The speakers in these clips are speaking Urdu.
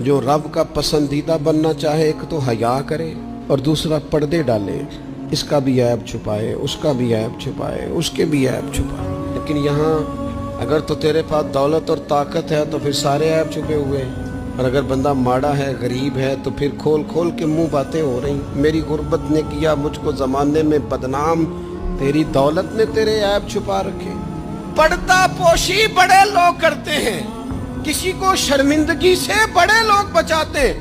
جو رب کا پسندیدہ بننا چاہے ایک تو حیا کرے اور دوسرا پردے ڈالے، اس کا بھی عیب چھپائے، اس کا بھی عیب چھپائے، اس کے بھی عیب چھپائے۔ لیکن یہاں اگر تو تیرے پاس دولت اور طاقت ہے تو پھر سارے عیب چھپے ہوئے، اور اگر بندہ ماڑا ہے، غریب ہے، تو پھر کھول کھول کے منہ باتیں ہو رہی۔ میری غربت نے کیا مجھ کو زمانے میں بدنام، تیری دولت نے تیرے عیب چھپا رکھے۔ پردہ پوشی بڑے لوگ کرتے ہیں، کسی کو شرمندگی سے بڑے لوگ بچاتے ہیں۔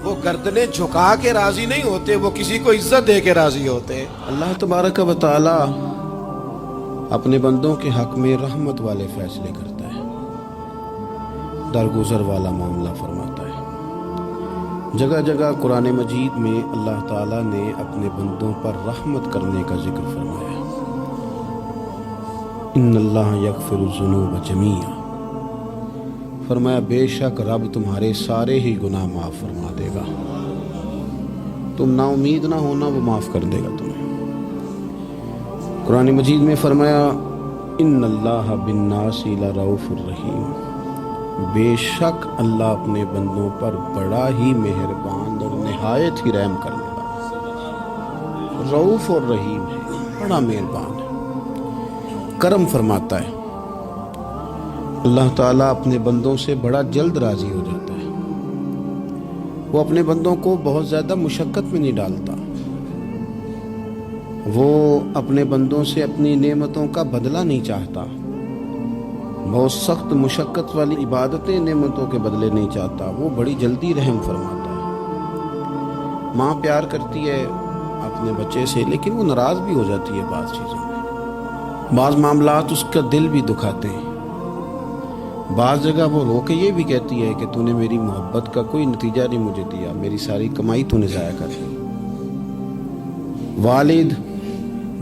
وہ گردنیں جھکا کے راضی نہیں ہوتے، وہ کسی کو عزت دے کے راضی ہوتے۔ اللہ تبارک و تعالی اپنے بندوں کے حق میں رحمت والے فیصلے کرتا ہے، درگزر والا معاملہ فرماتا ہے۔ جگہ جگہ قرآن مجید میں اللہ تعالیٰ نے اپنے بندوں پر رحمت کرنے کا ذکر فرمایا۔ ان اللہ یغفر الذنوب جمیعا، فرمایا بے شک رب تمہارے سارے ہی گناہ معاف فرما دے گا، تم نا امید نہ ہونا، وہ معاف کر دے گا تمہیں۔ قرآن مجید میں فرمایا ان اللہ بالناس لرؤوف الرحیم، بے شک اللہ اپنے بندوں پر بڑا ہی مہربان اور نہایت ہی رحم کرنے والا، رؤوف اور رحیم ہے، بڑا مہربان ہے، کرم فرماتا ہے۔ اللہ تعالیٰ اپنے بندوں سے بڑا جلد راضی ہو جاتا ہے، وہ اپنے بندوں کو بہت زیادہ مشقت میں نہیں ڈالتا، وہ اپنے بندوں سے اپنی نعمتوں کا بدلہ نہیں چاہتا، بہت سخت مشقت والی عبادتیں نعمتوں کے بدلے نہیں چاہتا، وہ بڑی جلدی رحم فرماتا ہے۔ ماں پیار کرتی ہے اپنے بچے سے، لیکن وہ ناراض بھی ہو جاتی ہے بعض چیزوں میں، بعض معاملات اس کا دل بھی دکھاتے ہیں، بعض جگہ وہ رو کے یہ بھی کہتی ہے کہ تو نے میری محبت کا کوئی نتیجہ نہیں مجھے دیا، میری ساری کمائی تو نے ضائع کر دی۔ والد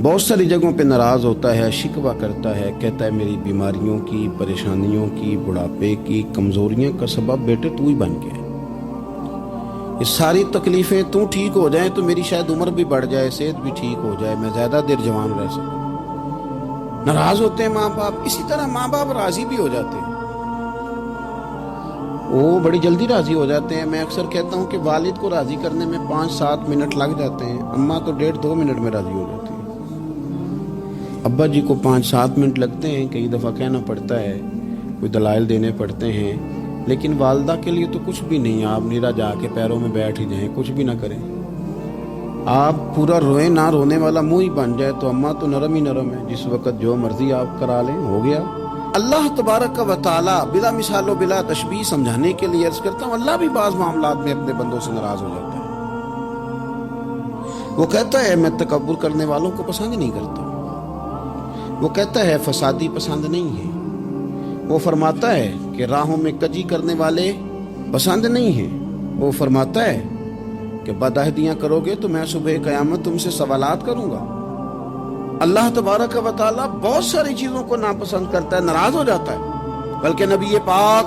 بہت ساری جگہوں پہ ناراض ہوتا ہے، شکوہ کرتا ہے، کہتا ہے میری بیماریوں کی، پریشانیوں کی، بڑھاپے کی، کمزوریوں کا سبب بیٹے تو ہی بن گئے، یہ ساری تکلیفیں تو ٹھیک ہو جائیں تو میری شاید عمر بھی بڑھ جائے، صحت بھی ٹھیک ہو جائے، میں زیادہ دیر جوان رہ سکوں۔ ناراض ہوتے ہیں ماں باپ، اسی طرح ماں باپ راضی بھی ہو جاتے ہیں، وہ بڑی جلدی راضی ہو جاتے ہیں۔ میں اکثر کہتا ہوں کہ والد کو راضی کرنے میں 5-7 منٹ لگ جاتے ہیں، اماں تو 1.5-2 منٹ میں راضی ہو جاتی ہے۔ ابا جی کو 5-7 منٹ لگتے ہیں، کئی دفعہ کہنا پڑتا ہے، کوئی دلائل دینے پڑتے ہیں، لیکن والدہ کے لیے تو کچھ بھی نہیں، آپ نیرا جا کے پیروں میں بیٹھ ہی جائیں، کچھ بھی نہ کریں، آپ پورا روئیں نہ رونے والا منہ ہی بن جائے تو اماں تو نرم ہی نرم ہے، جس وقت جو مرضی آپ کرا لیں ہو گیا۔ اللہ تبارک و تعالی بلا مثال و بلا تشبیہ سمجھانے کے لیے عرض کرتا ہوں، اللہ بھی بعض معاملات میں اپنے بندوں سے ناراض ہو جاتا ہے۔ وہ کہتا ہے میں تکبر کرنے والوں کو پسند نہیں کرتا، وہ کہتا ہے فسادی پسند نہیں ہے، وہ فرماتا ہے کہ راہوں میں کجی کرنے والے پسند نہیں ہیں، وہ فرماتا ہے کہ بدعہدیاں کرو گے تو میں صبح قیامت تم سے سوالات کروں گا۔ اللہ تبارک و تعالیٰ بہت ساری چیزوں کو ناپسند کرتا ہے، ناراض ہو جاتا ہے، بلکہ نبی پاک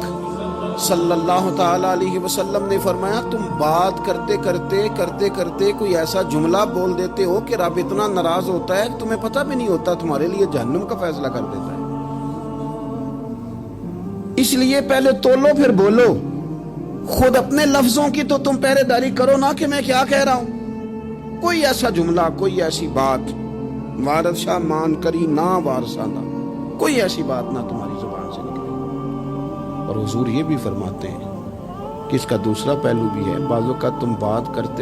صلی اللہ تعالیٰ علیہ وسلم نے فرمایا تم بات کرتے کرتے کوئی ایسا جملہ بول دیتے ہو کہ رب اتنا ناراض ہوتا ہے کہ تمہیں پتہ بھی نہیں ہوتا، تمہارے لیے جہنم کا فیصلہ کر دیتا ہے۔ اس لیے پہلے تولو پھر بولو، خود اپنے لفظوں کی تو تم پہرے داری کرو نا کہ میں کیا کہہ رہا ہوں۔ کوئی ایسا جملہ، کوئی ایسی بات وارث شاہ مان کری نہ وارثانہ، کوئی ایسی بات نہ تمہاری زبان سے نکلے۔ اور حضور یہ بھی فرماتے ہیں کہ اس کا دوسرا پہلو بھی ہے، بعض اوقات تم بات کرتے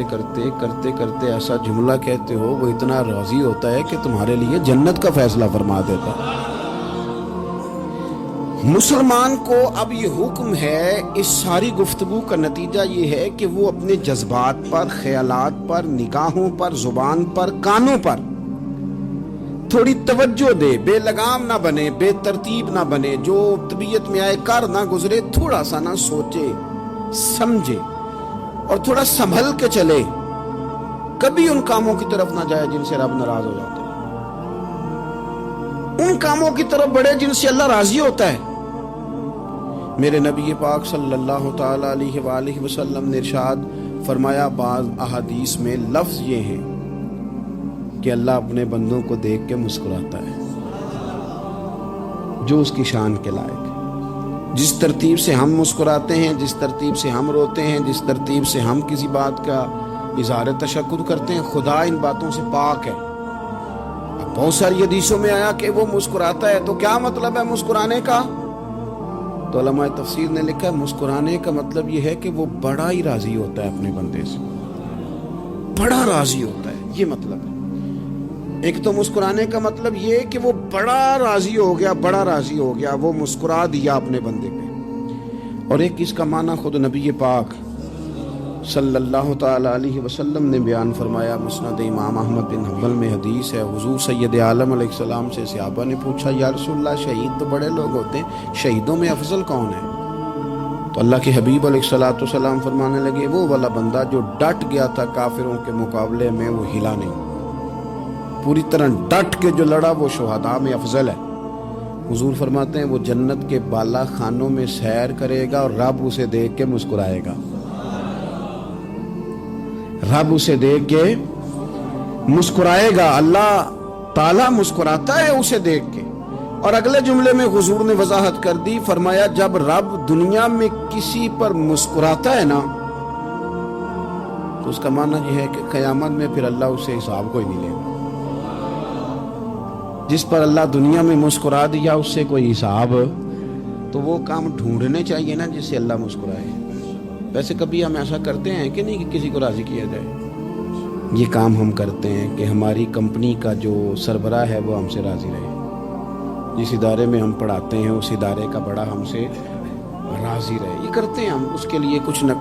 ایسا جملہ کہتے ہو وہ اتنا راضی ہوتا ہے کہ تمہارے لیے جنت کا فیصلہ فرما دیتا ہے۔ مسلمان کو اب یہ حکم ہے، اس ساری گفتگو کا نتیجہ یہ ہے کہ وہ اپنے جذبات پر، خیالات پر، نگاہوں پر، زبان پر، کانوں پر تھوڑی توجہ دے، بے لگام نہ بنے، بے ترتیب نہ بنے، جو طبیعت میں آئے کر نہ گزرے، تھوڑا سا نہ سوچے سمجھے اور تھوڑا سنبھل کے چلے، کبھی ان کاموں کی طرف نہ جائے جن سے رب ناراض ہو جاتا ہے، ان کاموں کی طرف بڑھے جن سے اللہ راضی ہوتا ہے۔ میرے نبی پاک صلی اللہ تعالی علیہ وآلہ وسلم نے ارشاد فرمایا، بعض احادیث میں لفظ یہ ہیں کہ اللہ اپنے بندوں کو دیکھ کے مسکراتا ہے جو اس کی شان کے لائق ہے۔ جس ترتیب سے ہم مسکراتے ہیں، جس ترتیب سے ہم روتے ہیں، جس ترتیب سے ہم کسی بات کا اظہار تشکر کرتے ہیں، خدا ان باتوں سے پاک ہے۔ بہت ساری حدیثوں میں آیا کہ وہ مسکراتا ہے، تو کیا مطلب ہے مسکرانے کا؟ تو علماء تفسیر نے لکھا ہے مسکرانے کا مطلب یہ ہے کہ وہ بڑا ہی راضی ہوتا ہے اپنے بندے سے، بڑا راضی ہوتا ہے، یہ مطلب ہے۔ ایک تو مسکرانے کا مطلب یہ کہ وہ بڑا راضی ہو گیا، بڑا راضی ہو گیا، وہ مسکرا دیا اپنے بندے پہ۔ اور ایک اس کا معنی خود نبی پاک صلی اللہ تعالی علیہ وسلم نے بیان فرمایا۔ مسند امام احمد بن حنبل میں حدیث ہے، حضور سید عالم علیہ السلام سے صحابہ نے پوچھا یا رسول اللہ شہید تو بڑے لوگ ہوتے ہیں، شہیدوں میں افضل کون ہے؟ تو اللہ کے حبیب علیہ السلام فرمانے لگے وہ والا بندہ جو ڈٹ گیا تھا کافروں کے مقابلے میں، وہ ہلا نہیں، پوری طرح ڈٹ کے جو لڑا وہ شہداء میں افضل ہے۔ حضور فرماتے ہیں وہ جنت کے بالا خانوں میں سیر کرے گا اور رب اسے دیکھ کے مسکرائے گا، رب اسے دیکھ کے مسکرائے گا، اللہ تعالیٰ مسکراتا ہے اسے دیکھ کے۔ اور اگلے جملے میں حضور نے وضاحت کر دی، فرمایا جب رب دنیا میں کسی پر مسکراتا ہے نا تو اس کا معنی یہ ہے کہ قیامت میں پھر اللہ اسے حساب کوئی نہیں لے گا۔ جس پر اللہ دنیا میں مسکرا دیا اس سے کوئی حساب، تو وہ کام ڈھونڈنے چاہیے نا جس سے اللہ مسکرائے۔ ویسے کبھی ہم ایسا کرتے ہیں کہ نہیں کہ کسی کو راضی کیا جائے؟ یہ کام ہم کرتے ہیں کہ ہماری کمپنی کا جو سربراہ ہے وہ ہم سے راضی رہے، جس ادارے میں ہم پڑھاتے ہیں اس ادارے کا بڑا ہم سے راضی رہے، یہ کرتے ہیں ہم۔ اس کے لیے کچھ نہ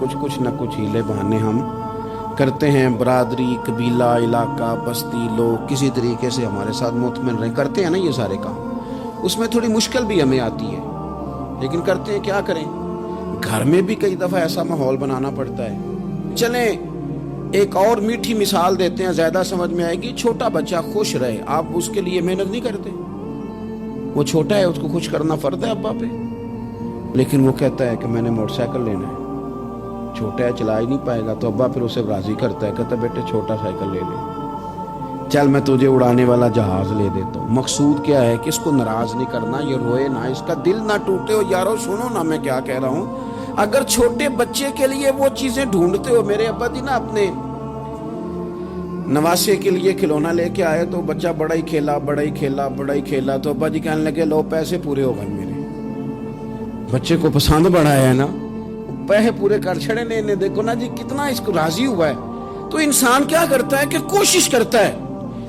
کچھ ہیلے بہانے ہم کرتے ہیں، برادری، قبیلہ، علاقہ، بستی، لوگ کسی طریقے سے ہمارے ساتھ مطمئن رہیں، کرتے ہیں نا یہ سارے کام۔ اس میں تھوڑی مشکل بھی ہمیں آتی ہے لیکن کرتے ہیں، کیا کریں۔ گھر میں بھی کئی دفعہ ایسا ماحول بنانا پڑتا ہے۔ چلیں ایک اور میٹھی مثال دیتے ہیں، زیادہ سمجھ میں آئے گی۔ چھوٹا بچہ خوش رہے، آپ اس کے لیے محنت نہیں کرتے؟ وہ چھوٹا ہے، اس کو خوش کرنا فرض ہے ابا پہ، لیکن وہ کہتا ہے کہ میں نے موٹر سائیکل لینا ہے، چھوٹا ہے چلا ہی نہیں پائے گا، تو ابا پھر اسے راضی کرتا ہے، کہتا ہے بیٹے چھوٹا سائیکل لے لے، چل میں تجھے اڑانے والا جہاز لے دیتا ہوں۔ مقصود کیا ہے کہ اس کو ناراض نہیں کرنا، یہ روئے نہ، اس کا دل نہ ٹوٹے۔ ہو یارو سنو نا میں کیا کہہ رہا ہوں، اگر چھوٹے بچے کے لیے وہ چیزیں ڈھونڈتے ہو، میرے ابا جی نا اپنے نواسے کے لیے کھلونا لے کے آئے تو بچہ بڑا ہی کھیلا، تو ابا جی کہنے لگے لو پیسے پورے ہو گئے میرے، بچے کو پسند بڑا ہے نا، پیسے پورے کر چھڑے نے، دیکھو نا جی کتنا اس کو راضی ہوا ہے۔ تو انسان کیا کرتا ہے کہ کوشش کرتا ہے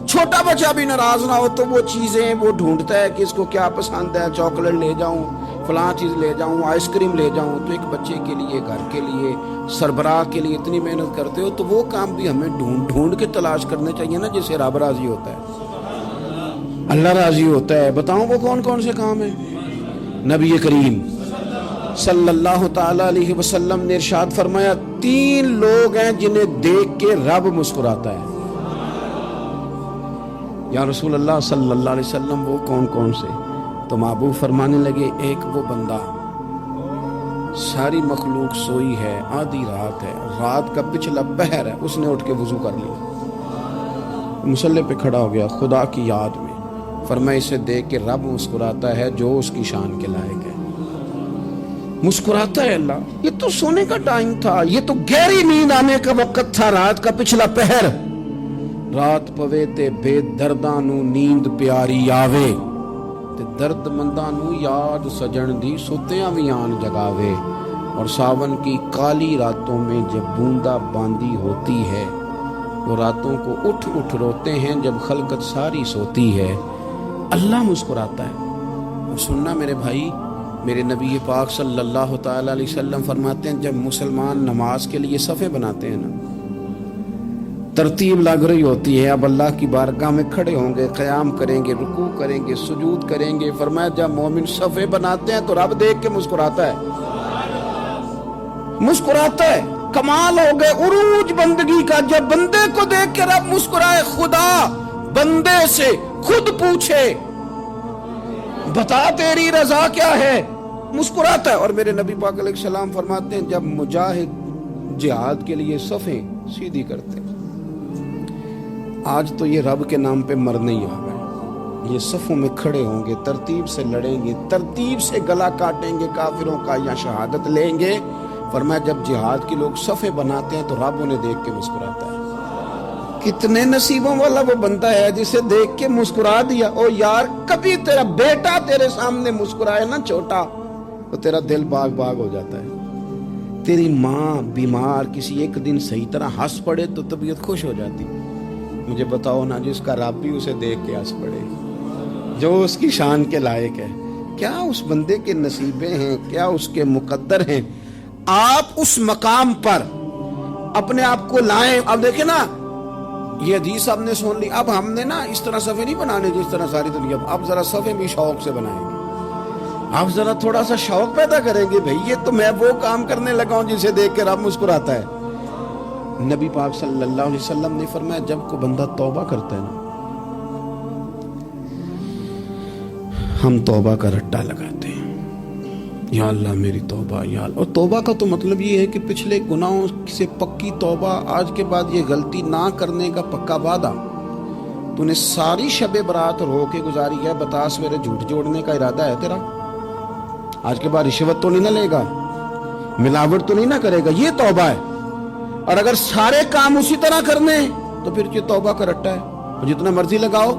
چھوٹا بچہ بھی ناراض نہ ہو، تو وہ چیزیں وہ ڈھونڈتا ہے کہ اس کو کیا پسند ہے، چاکلیٹ لے جاؤں، فلاں چیز لے جاؤں، آئس کریم لے جاؤں۔ تو ایک بچے کے لیے، گھر کے لیے، سربراہ کے لیے اتنی محنت کرتے ہو، تو وہ کام بھی ہمیں ڈھونڈ کے تلاش کرنے چاہیے نا جس سے رب راضی ہوتا ہے، اللہ راضی ہوتا ہے۔ بتاؤں وہ کون کون سے کام ہیں؟ نبی کریم صلی اللہ تعالی علیہ وسلم نے ارشاد فرمایا 3 لوگ ہیں جنہیں دیکھ کے رب مسکراتا ہے۔ یا رسول اللہ صلی اللہ علیہ وسلم وہ کون کون سے؟ تو محبوب فرمانے لگے ایک وہ بندہ ساری مخلوق سوئی ہے، آدھی رات ہے، رات کا پچھلا پہر ہے، اس نے اٹھ کے وضو کر لیا، مصلی پہ کھڑا ہو گیا خدا کی یاد میں، فرمایا اسے دیکھ کے رب مسکراتا ہے جو اس کی شان کے لائق ہے، مسکراتا ہے اللہ۔ یہ تو سونے کا ٹائم تھا، یہ تو گہری نیند آنے کا وقت تھا، رات کا پچھلا پہر، رات پوے تے بے درداں نو نیند پیاری آوے، تے درد منداں نو یاد سجن دی ستیاں وی آن جگاوے، اور ساون کی کالی راتوں میں جب بوندا باندی ہوتی ہے، وہ راتوں کو اٹھ اٹھ روتے ہیں جب خلقت ساری سوتی ہے، اللہ مسکراتا ہے۔ اور سننا میرے بھائی، میرے نبی پاک صلی اللہ تعالی علیہ وسلم فرماتے ہیں جب مسلمان نماز کے لیے صفیں بناتے ہیں نا، ترتیب لگ رہی ہوتی ہے، اب اللہ کی بارگاہ میں کھڑے ہوں گے، قیام کریں گے، رکوع کریں گے، سجود کریں گے، فرمایا جب مومن صفیں بناتے ہیں تو رب دیکھ کے مسکراتا ہے، مسکراتا ہے۔ کمال ہو گئے عروج بندگی کا، جب بندے کو دیکھ کے رب مسکرائے، خدا بندے سے خود پوچھے بتا تیری رضا کیا ہے، مسکراتا ہے۔ اور میرے نبی پاک علیہ السلام فرماتے ہیں جب مجاہد جہاد کے لیے صفیں سیدھی کرتے ہیں، آج تو یہ رب کے نام پہ مرنے ہی آ گئے، یہ صفوں میں کھڑے ہوں گے، ترتیب سے لڑیں گے، ترتیب سے گلا کاٹیں گے کافروں کا یا شہادت لیں گے۔ فرمایا جب جہاد کے لوگ صفیں بناتے ہیں تو رب انہیں دیکھ کے مسکراتا ہے۔ کتنے نصیبوں والا وہ بندہ ہے جسے دیکھ کے مسکرا دیا۔ او یار، کبھی تیرا بیٹا تیرے سامنے مسکرائے نا چھوٹا، تو تیرا دل باغ باغ ہو جاتا ہے۔ تیری ماں بیمار کسی ایک دن صحیح طرح ہنس پڑے تو طبیعت خوش ہو جاتی۔ مجھے بتاؤ نا، جس کا رب بھی اسے دیکھ کے ہنس پڑے، جو اس کی شان کے لائق ہے، کیا اس بندے کے نصیبیں ہیں، کیا اس کے مقدر ہیں۔ آپ اس مقام پر اپنے آپ کو لائیں۔ اب دیکھیں نا، یہ حدیث آپ نے سن لی، اب ہم نے نا اس طرح صفحے نہیں بنانے جس طرح ساری دنیا، اب ذرا صفحے بھی شوق سے بنائیں گے۔ آپ ذرا تھوڑا سا شوق پیدا کریں گے، بھئی یہ تو میں وہ کام کرنے لگا ہوں جسے دیکھ کے رب مسکراتا ہے۔ نبی پاک صلی اللہ علیہ وسلم نے فرمایا جب کوئی بندہ توبہ کرتا ہے نا، ہم توبہ کا رٹا لگاتے ہیں، یا اللہ میری توبہ، یا اللہ۔ اور توبہ کا تو مطلب یہ ہے کہ پچھلے گناہوں سے پکی توبہ، آج کے بعد یہ غلطی نہ کرنے کا پکا وعدہ۔ تو نے ساری شب برات رو کے گزاری ہے، بتا سویرے جھوٹ جوڑنے کا ارادہ ہے تیرا؟ آج کے بعد رشوت تو نہیں نہ لے گا، ملاوٹ تو نہیں نہ کرے گا، یہ توبہ ہے۔ اور اگر سارے کام اسی طرح کرنے تو پھر یہ توبہ کا رٹا ہے، جتنا مرضی لگاؤ۔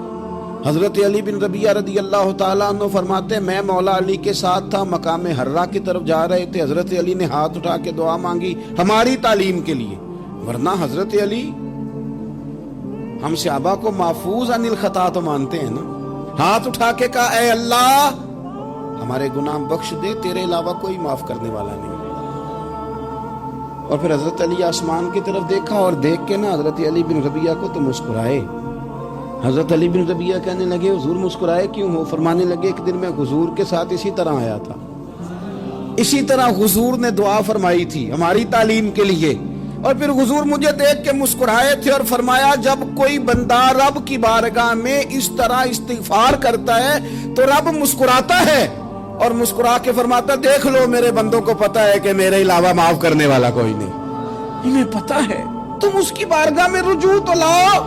حضرت علی بن ربیعہ رضی اللہ تعالیٰ عنہ فرماتے ہیں میں مولا علی کے ساتھ تھا، مقام حرہ کی طرف جا رہے تھے، حضرت علی نے ہاتھ اٹھا کے دعا مانگی ہماری تعلیم کے لیے، ورنہ حضرت علی ہم صحابہ کو محفوظ عن الخطا تو مانتے ہیں نا۔ ہاتھ اٹھا کے کہا اے اللہ ہمارے گناہ بخش دے، تیرے علاوہ کوئی معاف کرنے والا نہیں۔ اور پھر حضرت علی آسمان کی طرف دیکھا اور دیکھ کے نا حضرت علی بن ربیعہ کو تو مسکرائے۔ حضرت علی بن ربیعہ کہنے لگے حضور مسکرائے کیوں ہو؟ فرمانے لگے ایک دن میں حضور کے ساتھ اسی طرح آیا تھا، اسی طرح حضور نے دعا فرمائی تھی ہماری تعلیم کے لیے، اور پھر حضور مجھے دیکھ کے مسکرائے تھے اور فرمایا جب کوئی بندہ رب کی بارگاہ میں اس طرح استغفار کرتا ہے تو رب مسکراتا ہے، اور مسکرا کے فرماتا دیکھ لو میرے بندوں کو پتا ہے کہ میرے علاوہ معاف کرنے والا کوئی نہیں، انہیں پتا ہے، تم اس کی بارگاہ میں رجوع تو لاؤ،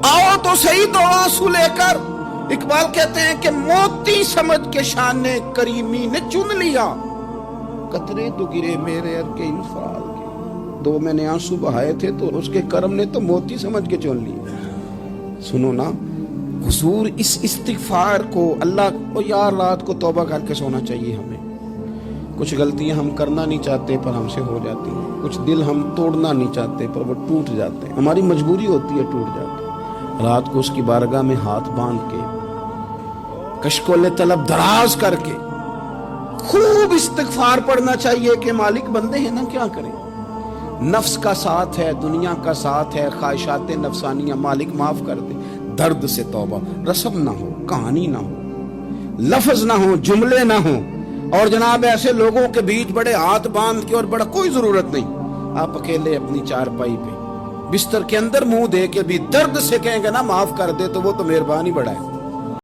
آؤ تو صحیح تو آنسو لے کر۔ اقبال کہتے ہیں کہ موتی سمجھ کے شان کریمی نے چن لیا، قطرے تو گرے میرے ار کے انفعال کے، دو میں نے آنسو بہائے تھے تو اس کے کرم نے تو موتی سمجھ کے چن لی۔ سنو نا، حضور اس استغفار کو اللہ کو یار رات کو توبہ کر کے سونا چاہیے ہمیں۔ کچھ غلطیاں ہم کرنا نہیں چاہتے پر ہم سے ہو جاتی ہیں، کچھ دل ہم توڑنا نہیں چاہتے پر وہ ٹوٹ جاتے ہیں، ہماری مجبوری ہوتی ہے ٹوٹ جاتے ہیں۔ رات کو اس کی بارگاہ میں ہاتھ باندھ کے کشکول طلب دراز کر کے خوب استغفار پڑھنا چاہیے کہ مالک بندے ہیں نا کیا کریں، نفس کا ساتھ ہے، دنیا کا ساتھ ہے، خواہشات نفسانیہ، مالک معاف کر دے۔ درد سے توبہ، رسم نہ ہو، کہانی نہ ہو، لفظ نہ ہو، جملے نہ ہو، اور جناب ایسے لوگوں کے بیچ بڑے ہاتھ باندھ کے اور بڑا کوئی ضرورت نہیں، آپ اکیلے اپنی چارپائی پہ بستر کے اندر منہ دے کے بھی درد سے کہیں گے نا معاف کر دے تو وہ تو مہربانی بڑا ہے۔